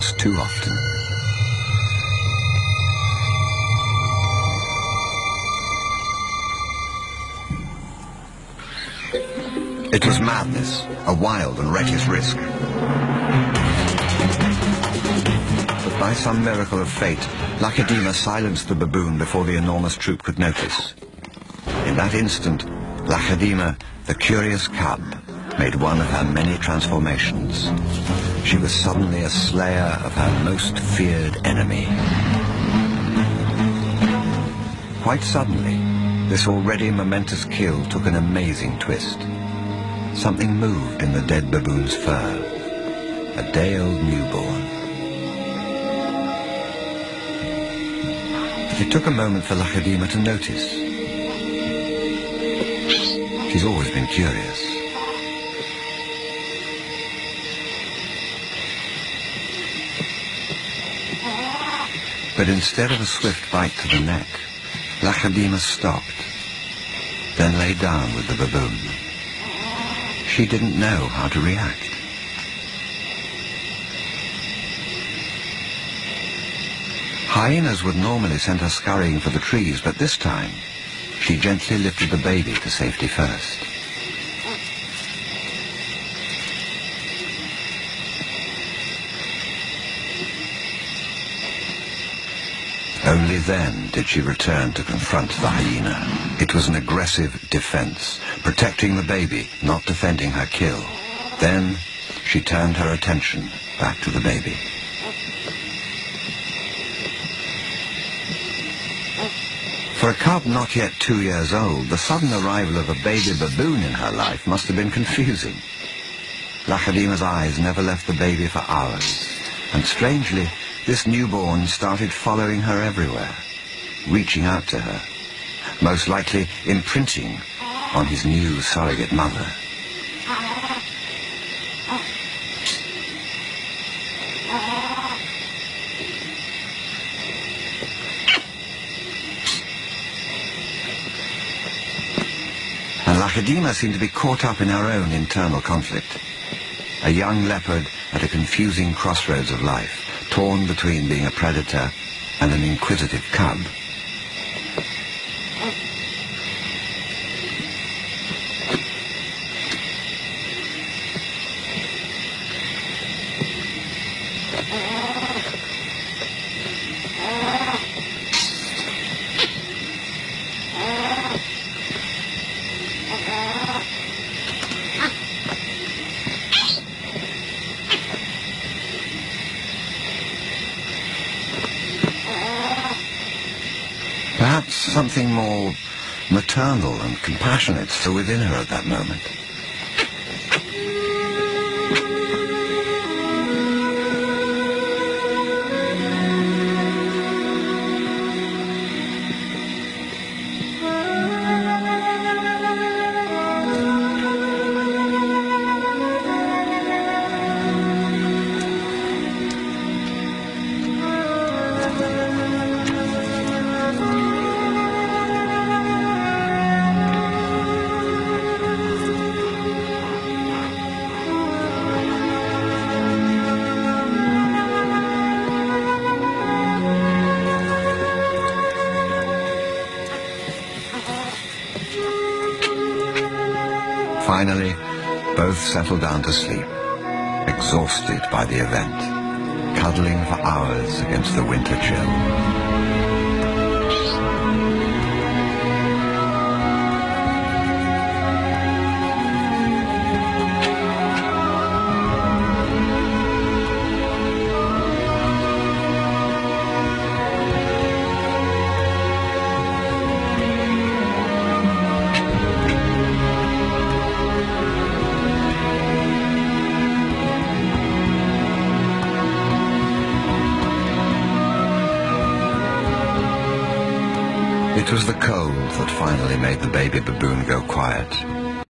perhaps too often. It was madness, a wild and reckless risk. But by some miracle of fate, Lacedaemon silenced the baboon before the enormous troop could notice. In that instant, Lacedaemon, the curious cub, made one of her many transformations. She was suddenly a slayer of her most feared enemy. Quite suddenly, this already momentous kill took an amazing twist. Something moved in the dead baboon's fur. A day-old newborn. It took a moment for Lacedaemon to notice. She's always been curious. But instead of a swift bite to the neck, Lacedaemon stopped, then lay down with the baboon. She didn't know how to react. Hyenas would normally send her scurrying for the trees, but this time, she gently lifted the baby to safety first. Only then did she return to confront the hyena. It was an aggressive defense, protecting the baby, not defending her kill. Then she turned her attention back to the baby. For a cub not yet 2 years old, the sudden arrival of a baby baboon in her life must have been confusing. Lacedaemon's eyes never left the baby for hours, and strangely, this newborn started following her everywhere, reaching out to her, most likely imprinting on his new surrogate mother. And Lacedaemon seemed to be caught up in her own internal conflict. A young leopard at a confusing crossroads of life, torn between being a predator and an inquisitive cub. Perhaps something more maternal and compassionate still within her at that moment. Finally, both settled down to sleep, exhausted by the event, cuddling for hours against the winter chill. It was the cold that finally made the baby baboon go quiet.